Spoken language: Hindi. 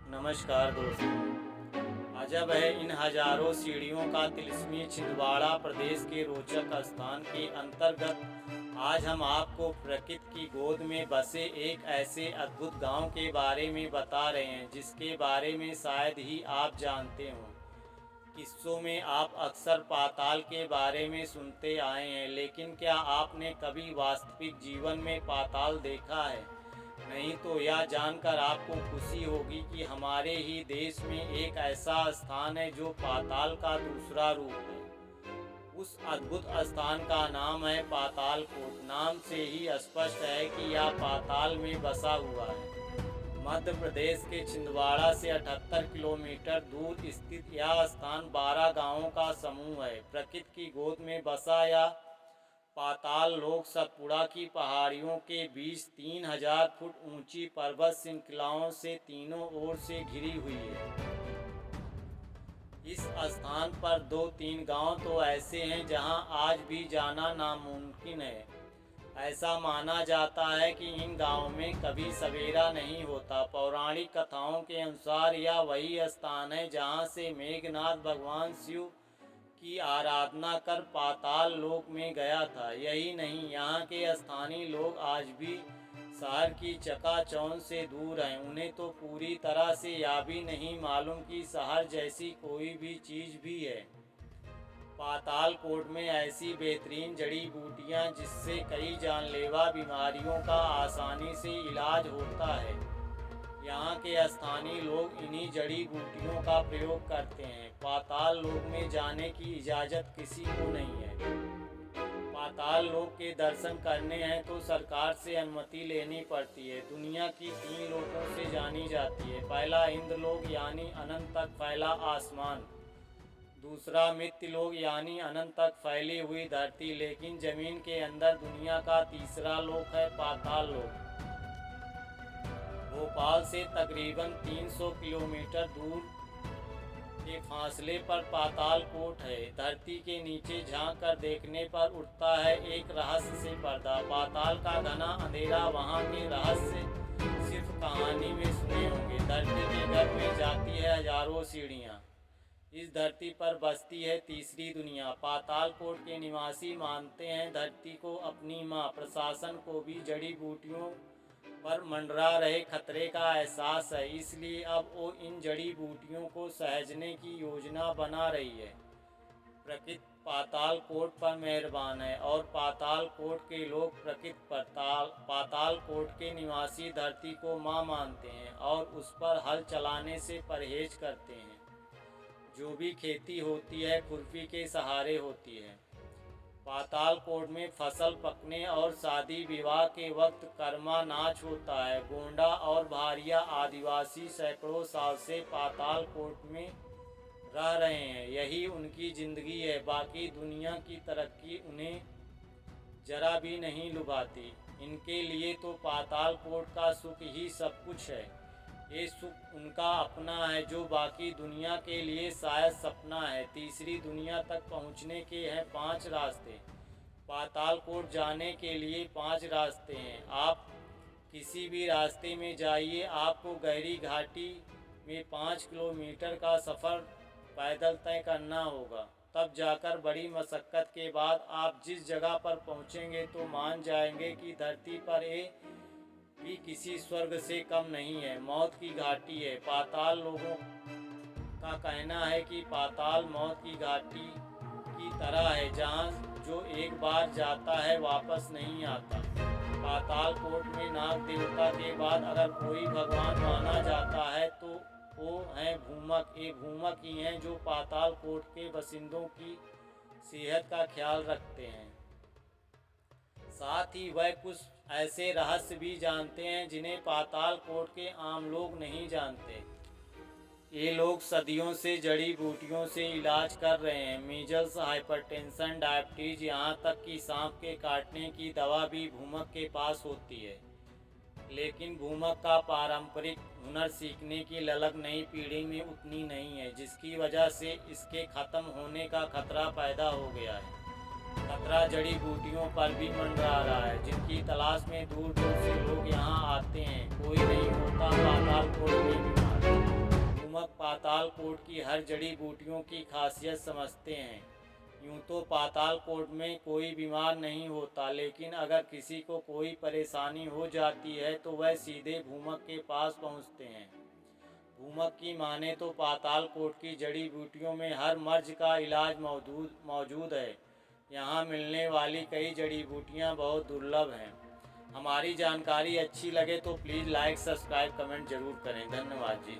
नमस्कार दोस्तों। अजब है इन हजारों सीढ़ियों का तिलिस्मी छिंदवाड़ा प्रदेश के रोचक स्थान के अंतर्गत आज हम आपको प्रकृति की गोद में बसे एक ऐसे अद्भुत गांव के बारे में बता रहे हैं जिसके बारे में शायद ही आप जानते हो। किस्सों में आप अक्सर पाताल के बारे में सुनते आए हैं, लेकिन क्या आपने कभी वास्तविक जीवन में पाताल देखा है? नहीं तो यह जानकर आपको खुशी होगी कि हमारे ही देश में एक ऐसा स्थान है जो पाताल का दूसरा रूप है। उस अद्भुत स्थान का नाम है पातालकोट। नाम से ही स्पष्ट है कि यह पाताल में बसा हुआ है। मध्य प्रदेश के छिंदवाड़ा से 78 किलोमीटर दूर स्थित यह स्थान 12 गांवों का समूह है। प्रकृति की गोद में बसा यह पाताल लोक सतपुड़ा की पहाड़ियों के बीच 3000 फुट ऊंची पर्वत श्रृंखलाओं से तीनों ओर से घिरी हुई है। इस स्थान पर 2-3 गांव तो ऐसे हैं जहां आज भी जाना नामुमकिन है। ऐसा माना जाता है कि इन गांवों में कभी सवेरा नहीं होता। पौराणिक कथाओं के अनुसार यह वही स्थान है जहां से मेघनाथ भगवान शिव की आराधना कर पाताल लोक में गया था। यही नहीं, यहाँ के स्थानीय लोग आज भी शहर की चकाचौंध से दूर हैं। उन्हें तो पूरी तरह से यह भी नहीं मालूम कि शहर जैसी कोई भी चीज़ भी है। पातालकोट में ऐसी बेहतरीन जड़ी बूटियाँ जिससे कई जानलेवा बीमारियों का आसानी से इलाज होता है। यहाँ के स्थानीय लोग इन्हीं जड़ी बूटियों का प्रयोग करते हैं। पाताल लोक में जाने की इजाज़त किसी को नहीं है। पाताल लोक के दर्शन करने हैं तो सरकार से अनुमति लेनी पड़ती है। दुनिया की 3 लोकों से जानी जाती है। पहला इंद्रलोक यानी अनंत तक फैला आसमान, दूसरा मृत्युलोक यानी अनंत तक फैली हुई धरती लेकिन जमीन के अंदर दुनिया का तीसरा लोक है पाताल लोक। भोपाल से तकरीबन 300 किलोमीटर दूर के फासले पर पातालकोट है। धरती के नीचे झांक कर देखने पर उठता है एक रहस्य से पर्दा। पाताल का घना अंधेरा, वहाँ के रहस्य सिर्फ कहानी में सुने होंगे। धरती के गर्भ में जाती है हजारों सीढ़ियाँ। इस धरती पर बसती है तीसरी दुनिया। पातालकोट के निवासी मानते हैं धरती को अपनी माँ। प्रशासन को भी जड़ी बूटियों पर मंडरा रहे खतरे का एहसास है, इसलिए अब वो इन जड़ी बूटियों को सहेजने की योजना बना रही है। प्रकृति पातालकोट पर मेहरबान है और पातालकोट के लोग प्रकृति पर पातालकोट के निवासी धरती को माँ मानते हैं और उस पर हल चलाने से परहेज करते हैं। जो भी खेती होती है खुरपी के सहारे होती है। पातालकोट में फसल पकने और शादी विवाह के वक्त कर्मा नाच होता है। गोंडा और भारिया आदिवासी सैकड़ों साल से पातालकोट में रह रहे हैं। यही उनकी जिंदगी है। बाकी दुनिया की तरक्की उन्हें जरा भी नहीं लुभाती। इनके लिए तो पातालकोट का सुख ही सब कुछ है। ये सुख उनका अपना है जो बाकी दुनिया के लिए शायद सपना है। तीसरी दुनिया तक पहुंचने के हैं 5 रास्ते। पातालकोट जाने के लिए 5 रास्ते हैं। आप किसी भी रास्ते में जाइए, आपको गहरी घाटी में 5 किलोमीटर का सफ़र पैदल तय करना होगा। तब जाकर बड़ी मशक्क़त के बाद आप जिस जगह पर पहुंचेंगे तो मान जाएंगे कि धरती पर भी किसी स्वर्ग से कम नहीं है। मौत की घाटी है। पाताल लोगों का कहना है कि पाताल मौत की घाटी की तरह है जहां जो एक बार जाता है वापस नहीं आता। पातालकोट में नाग देवता के बाद अगर कोई भगवान माना जाता है तो वो हैं भूमक। ये भूमक ही हैं जो पातालकोट के बासिंदों की सेहत का ख्याल रखते हैं। साथ ही वह कुछ ऐसे रहस्य भी जानते हैं जिन्हें पातालकोट के आम लोग नहीं जानते। ये लोग सदियों से जड़ी बूटियों से इलाज कर रहे हैं। मीजल्स, हाइपरटेंशन, डायबिटीज, यहाँ तक कि सांप के काटने की दवा भी भूमक के पास होती है। लेकिन भूमक का पारंपरिक हुनर सीखने की ललक नई पीढ़ी में उतनी नहीं है, जिसकी वजह से इसके ख़त्म होने का खतरा पैदा हो गया है। खतरा जड़ी बूटियों पर भी मंडरा रहा है जिनकी तलाश में दूर दूर से लोग यहाँ आते हैं। कोई नहीं होता पातालकोट में बीमार। पाताल कोट की हर जड़ी बूटियों की खासियत समझते हैं। यूँ तो पाताल कोट में कोई बीमार नहीं होता, लेकिन अगर किसी को कोई परेशानी हो जाती है तो वह सीधे भूमक के पास पहुँचते हैं। भूमक की माने तो पाताल कोट की जड़ी बूटियों में हर मर्ज का इलाज मौजूद है। यहाँ मिलने वाली कई जड़ी बूटियाँ बहुत दुर्लभ हैं। हमारी जानकारी अच्छी लगे तो प्लीज़ लाइक, सब्सक्राइब, कमेंट ज़रूर करें। धन्यवाद जी।